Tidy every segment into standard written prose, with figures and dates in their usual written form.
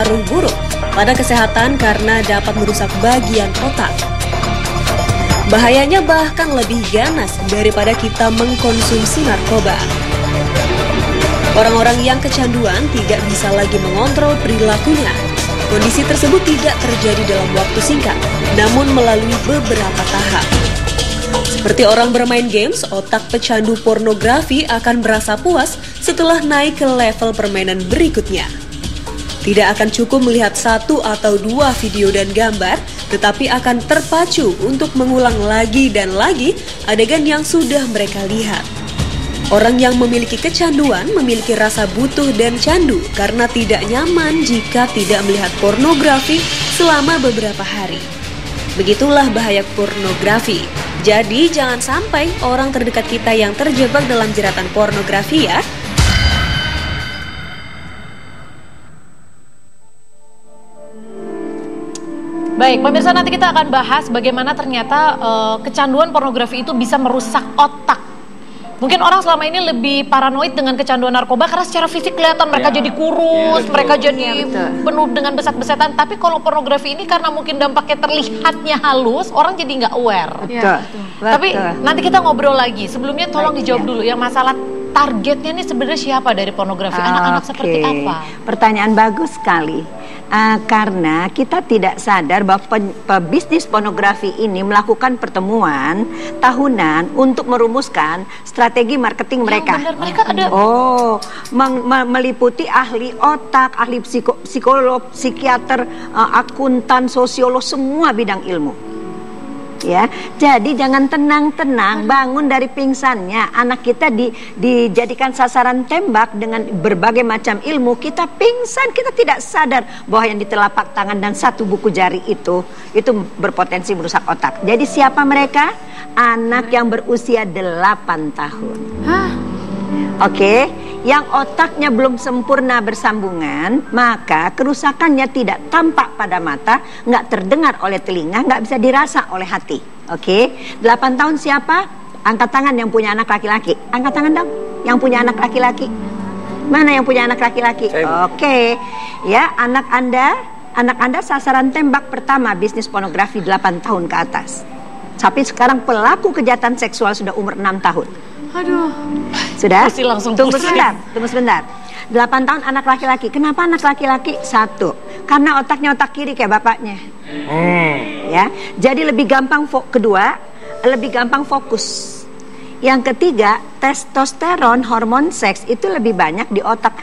berpengaruh buruk pada kesehatan karena dapat merusak bagian otak. Bahayanya bahkan lebih ganas daripada kita mengkonsumsi narkoba. Orang-orang yang kecanduan tidak bisa lagi mengontrol perilakunya. Kondisi tersebut tidak terjadi dalam waktu singkat, namun melalui beberapa tahap. Seperti orang bermain games, otak pecandu pornografi akan merasa puas setelah naik ke level permainan berikutnya. Tidak akan cukup melihat 1 atau 2 video dan gambar, tetapi akan terpacu untuk mengulang lagi dan lagi adegan yang sudah mereka lihat. Orang yang memiliki kecanduan memiliki rasa butuh dan candu karena tidak nyaman jika tidak melihat pornografi selama beberapa hari. Begitulah bahaya pornografi. Jadi jangan sampai orang terdekat kita yang terjebak dalam jeratan pornografi ya. Baik, pemirsa, nanti kita akan bahas bagaimana ternyata kecanduan pornografi itu bisa merusak otak. Mungkin orang selama ini lebih paranoid dengan kecanduan narkoba karena secara fisik kelihatan mereka jadi kurus, mereka jadi penuh dengan besat-besatan. Tapi kalau pornografi ini karena mungkin dampaknya terlihatnya halus, orang jadi nggak aware. Betul. Tapi nanti kita ngobrol lagi. Sebelumnya tolong dijawab dulu yang masalah targetnya ini sebenarnya siapa dari pornografi? Anak-anak seperti apa? Pertanyaan bagus sekali. Karena kita tidak sadar bahwa pebisnis pornografi ini melakukan pertemuan tahunan untuk merumuskan strategi marketing mereka. Benar, mereka ada meliputi ahli otak, ahli psikolog, psikiater, akuntan, sosiolog, semua bidang ilmu. Ya, jadi jangan tenang-tenang, bangun dari pingsannya. Anak kita dijadikan sasaran tembak dengan berbagai macam ilmu. Kita pingsan, kita tidak sadar bahwa yang di telapak tangan dan 1 buku jari itu berpotensi merusak otak. Jadi siapa mereka? Anak yang berusia 8 tahun. Oke, yang otaknya belum sempurna bersambungan, maka kerusakannya tidak tampak pada mata, nggak terdengar oleh telinga, nggak bisa dirasa oleh hati. Oke, 8 tahun siapa? Angkat tangan yang punya anak laki-laki. Angkat tangan dong, yang punya anak laki-laki. Mana yang punya anak laki-laki? Oke, ya, anak Anda sasaran tembak pertama bisnis pornografi 8 tahun ke atas. Tapi sekarang pelaku kejahatan seksual sudah umur 6 tahun. Aduh. Sudah? Tunggu sebentar. 8 tahun anak laki-laki. Kenapa anak laki-laki? 1, karena otaknya otak kiri kayak bapaknya. Ya, jadi lebih gampang kedua, lebih gampang fokus. Yang ketiga, testosteron, hormon seks itu lebih banyak di otak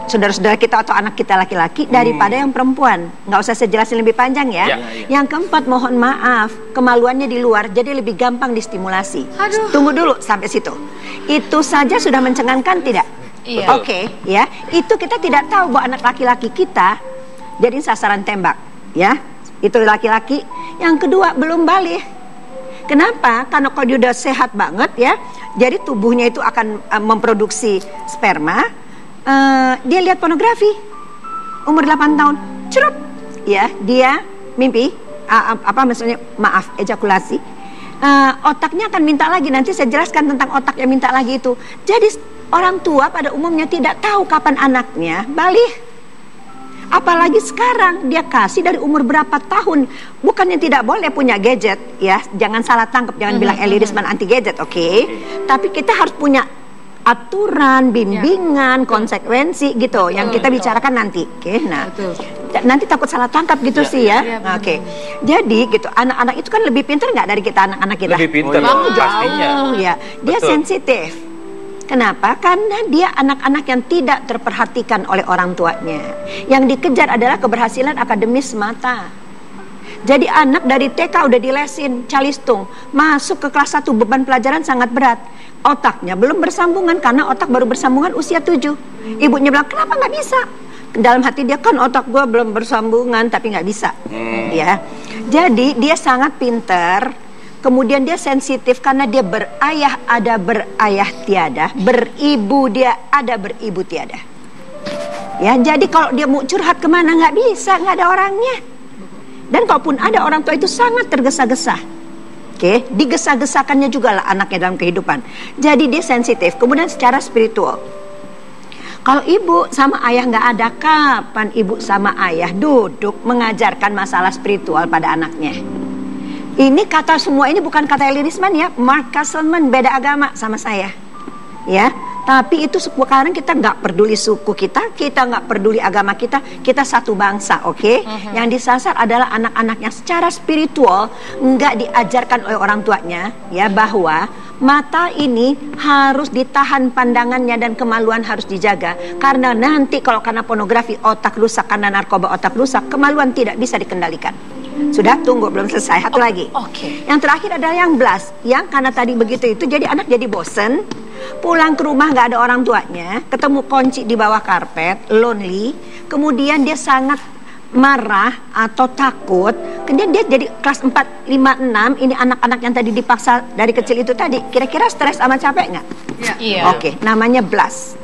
saudara-saudara kita atau anak kita laki-laki daripada yang perempuan. Nggak usah saya jelasin lebih panjang ya. Yang keempat, mohon maaf, kemaluannya di luar, jadi lebih gampang distimulasi. Tunggu dulu sampai situ. Itu saja sudah mencengangkan tidak? Iya. Oke, ya. Itu kita tidak tahu bahwa anak laki-laki kita jadi sasaran tembak, ya. Itu laki-laki. Yang kedua, belum balik. Kenapa? Karena kalau dia udah sehat banget ya, jadi tubuhnya itu akan memproduksi sperma. Dia lihat pornografi umur 8 tahun, cerup, ya, dia mimpi, ejakulasi, otaknya akan minta lagi. Nanti saya jelaskan tentang otak yang minta lagi itu. Jadi orang tua pada umumnya tidak tahu kapan anaknya balik. Apalagi sekarang dia kasih dari umur berapa tahun. Bukannya tidak boleh punya gadget, ya, jangan salah tangkap, jangan bilang Eli Risman anti gadget, oke? Tapi kita harus punya aturan, bimbingan, konsekuensi gitu, yang kita bicarakan nanti. Oke, nah, nanti takut salah tangkap gitu sih ya. Oke, jadi gitu, anak-anak itu kan lebih pintar nggak dari kita, anak-anak kita? Lebih pintar, pastinya. Ya, dia sensitif. Kenapa? Karena dia anak-anak yang tidak terperhatikan oleh orang tuanya. Yang dikejar adalah keberhasilan akademis semata. Jadi anak dari TK udah dilesin, calistung, masuk ke kelas 1 beban pelajaran sangat berat. Otaknya belum bersambungan karena otak baru bersambungan usia 7. Ibunya bilang, kenapa nggak bisa? Dalam hati dia, kan otak gua belum bersambungan tapi nggak bisa. Ya, jadi dia sangat pinter. Kemudian dia sensitif karena dia berayah ada berayah tiada, beribu dia ada beribu tiada. Ya, jadi kalau dia mau curhat kemana nggak bisa, nggak ada orangnya. Dan kalaupun ada, orang tua itu sangat tergesa-gesa. Oke, digesa-gesakannya juga lah anaknya dalam kehidupan. Jadi dia sensitif. Kemudian secara spiritual, Kalau ibu sama ayah nggak ada, kapan ibu sama ayah duduk mengajarkan masalah spiritual pada anaknya? Ini kata semua ini bukan kata Elirisman ya, Mark Castleman, beda agama sama saya, ya. Tapi itu sekarang kita nggak peduli suku kita nggak peduli agama kita satu bangsa, oke? Yang disasar adalah anak-anak yang secara spiritual nggak diajarkan oleh orang tuanya, ya, bahwa mata ini harus ditahan pandangannya dan kemaluan harus dijaga. Karena nanti kalau karena pornografi otak rusak, karena narkoba otak rusak, kemaluan tidak bisa dikendalikan. Sudah, tunggu, belum selesai. Satu lagi. Yang terakhir adalah yang blast, yang karena tadi begitu itu jadi anak jadi bosen, pulang ke rumah nggak ada orang tuanya, ketemu kunci di bawah karpet, lonely, kemudian dia sangat marah atau takut, kemudian dia jadi kelas 4, 5, 6, ini anak-anak yang tadi dipaksa dari kecil itu tadi, kira-kira stres sama capek nggak? Iya. Oke, namanya blast.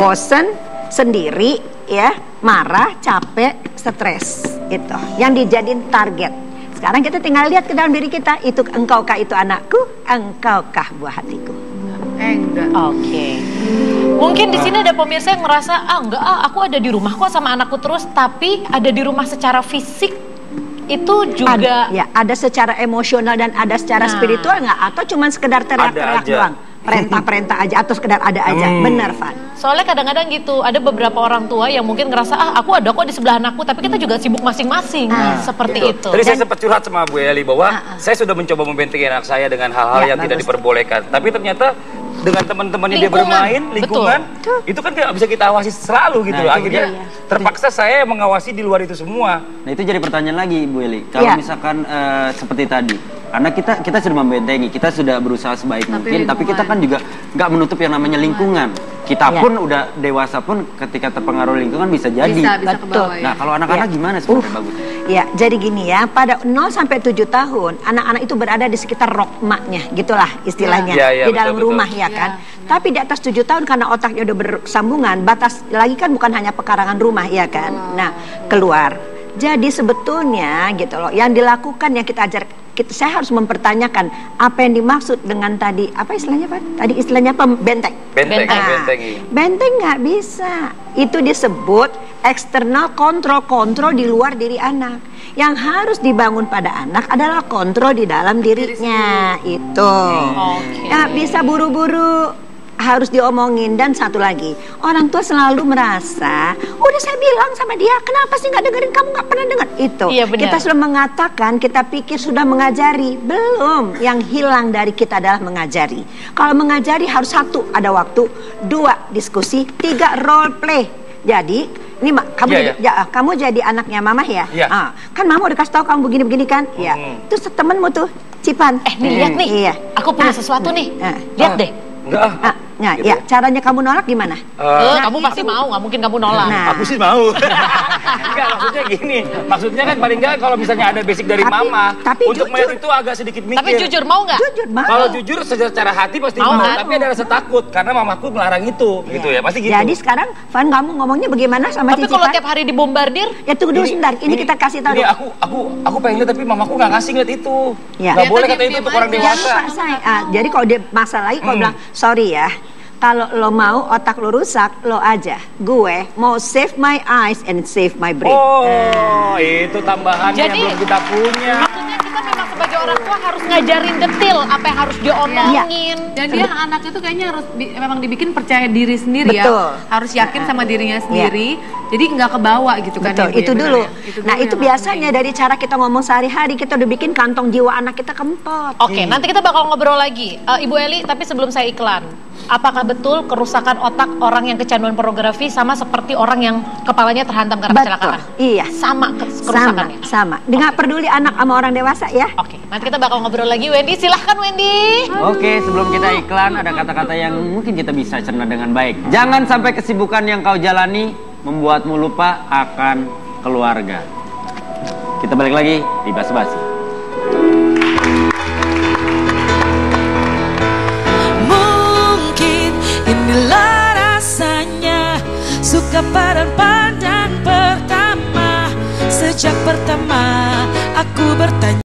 Bosen, sendiri, ya, marah, capek, stres, itu yang dijadiin target. Sekarang kita tinggal lihat ke dalam diri kita, itu engkaukah itu anakku, engkaukah buah hatiku? Enggak. Oke. Mungkin di sini ada pemirsa yang ngerasa, enggak, aku ada di rumah kok sama anakku terus, tapi ada di rumah secara fisik itu juga ada secara emosional dan ada secara spiritual nggak? Atau cuma sekedar teriak-teriak doang? Perintah-perintah aja atau sekedar ada aja? Benar, Van. Soalnya kadang-kadang gitu, ada beberapa orang tua yang mungkin ngerasa, aku ada kok di sebelah anakku, tapi kita juga sibuk masing-masing. Seperti itu. Tadi saya sempat curhat sama Bu Eli bahwa saya sudah mencoba membentengi anak saya dengan hal-hal yang tidak diperbolehkan. Tapi ternyata dengan teman-temannya dia bermain, lingkungan, itu kan tidak bisa kita awasi selalu gitu loh. Akhirnya terpaksa saya mengawasi di luar itu semua. Nah itu jadi pertanyaan lagi Bu Eli. Kalau misalkan seperti tadi, karena kita sudah membentengi, kita sudah berusaha sebaik mungkin, tapi kita kan juga nggak menutup yang namanya lingkungan. Kita pun udah dewasa pun ketika terpengaruh lingkungan bisa jadi. Bisa ke bawah, ya. Nah kalau anak-anak gimana sebenarnya bagus? Ya, jadi gini ya, pada 0 sampai 7 tahun, anak-anak itu berada di sekitar rok emaknya, gitulah istilahnya, di dalam rumah ya kan. Tapi di atas 7 tahun karena otaknya udah bersambungan, batas lagi kan bukan hanya pekarangan rumah ya kan. Nah, keluar. Jadi sebetulnya gitu loh, yang dilakukan yang kita ajar, saya harus mempertanyakan apa yang dimaksud dengan tadi, apa istilahnya Pak? Tadi istilahnya apa? Benteng. Benteng nggak bisa. Itu disebut eksternal kontrol di luar diri anak. Yang harus dibangun pada anak adalah kontrol di dalam dirinya. Itu. Nggak bisa buru-buru. Harus diomongin. Dan satu lagi, orang tua selalu merasa, udah saya bilang sama dia, kenapa sih nggak dengerin, kamu nggak pernah dengar itu. Kita sudah mengatakan, kita pikir sudah mengajari, belum. Yang hilang dari kita adalah mengajari. Kalau mengajari harus 1, ada waktu, 2, diskusi, 3, role play. Jadi ini kamu jadi anaknya mama ya. Kan mama udah kasih tahu kamu begini-begini kan. Terus temenmu tuh Cipan, nih lihat nih, aku punya sesuatu nih, lihat deh. Nah, gitu. Caranya kamu nolak gimana? Kamu pasti mau, nggak mungkin kamu nolak. Aku sih mau. Enggak, maksudnya gini. Maksudnya kan paling nggak kalau misalnya ada basic dari mama, untuk melihat itu agak sedikit mikir. Tapi jujur mau nggak? Jujur mau. Kalau jujur secara hati pasti mau, tapi ada rasa takut karena mamaku melarang itu, gitu ya. Pasti gitu. Jadi sekarang, Van, kamu ngomongnya bagaimana sama Cici? Tapi kalau tiap hari dibombardir? Ya tunggu dulu sebentar. Ini kita kasih tahu. Ini aku pengen lihat tapi mamaku nggak ngasih lihat itu. Nggak boleh kata itu untuk orang dewasa. Jadi kalau dia masalah lagi, kalau bilang sorry ya. Kalau lo mau otak lo rusak, lo aja. Gue mau save my eyes and save my brain. Itu tambahannya yang belum kita punya. Maksudnya kita memang sebagai orang tua harus ngajarin detail apa yang harus diomongin. Dan dia anak itu kayaknya harus memang dibikin percaya diri sendiri. Betul. Ya. Harus yakin sama dirinya sendiri. Jadi nggak kebawa gitu kan. Betul, itu dulu. Nah itu biasanya dari cara kita ngomong sehari-hari, kita udah bikin kantong jiwa anak kita kempot. Oke, nanti kita bakal ngobrol lagi. Ibu Eli, tapi sebelum saya iklan, apakah betul kerusakan otak orang yang kecanduan pornografi sama seperti orang yang kepalanya terhantam karena kecelakaan? Iya. Sama kerusakannya? Sama. Nggak peduli anak sama orang dewasa ya. Oke, nanti kita bakal ngobrol lagi. Wendy, silahkan Wendy. Oke, sebelum kita iklan ada kata-kata yang mungkin kita bisa cerna dengan baik. Jangan sampai kesibukan yang kau jalani membuatmu lupa akan keluarga. Kita balik lagi di Basa-Basi. Mungkin inilah rasanya suka pada pandang pertama. Sejak pertama aku bertanya